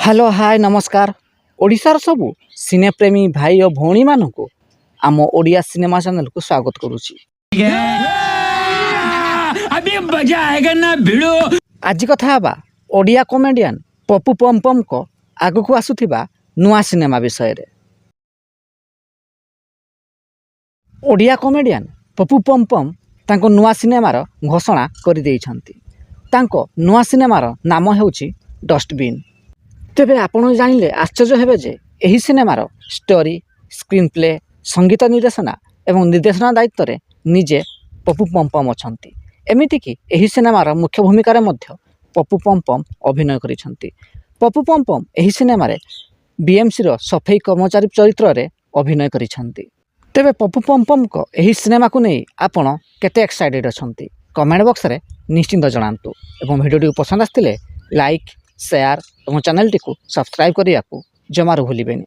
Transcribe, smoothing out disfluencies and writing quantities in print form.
Hello hi नमस्कार। ओडिशार सबु सिनेप्रेमी भाई और भौणी मानू आम ओडिया सिनेमा चैनल को स्वागत करुछि। अभी मजा आएगा ना भिड़ो। आज कथा हबा ओडिया कॉमेडियन पप्पू पमपम को आगु को आसुथिबा नुआ सिनेमा विषय रे। ओडिया कॉमेडियन पप्पू पमपम तांको नुआ सिनेमार घोषणा कर देइछंती। तांको नुआ सिनेमार नाम हेउछि डस्टबिन। तेबे आपण जानिले आश्चर्य हेबे जे एही सिनेमार स्टोरी, स्क्रीन प्ले, संगीत निर्देशना एवं निर्देशना दायित्व रे निजे पप्पू पमपम अछंती। एमिति कि एही सिनेमार मुख्य भूमिका रे मध्य पप्पू पमपम अभिनय करिसंती। पप्पू पमपम एही सिनेमा रे बीएमसी रो सफाई कर्मचारी चरित्र रे अभिनय करिसंती। तेबे पप्पू पमपम को एही सिनेमा को नै आपण केते एक्साइटेड अछंती कमेंट बॉक्स रे निश्चिंत जणांतु एवं भिडियो पसंद आस्तिले लाइक शेयर और चैनल टी को सब्सक्राइब करिया को जमारू भूलिबेनी।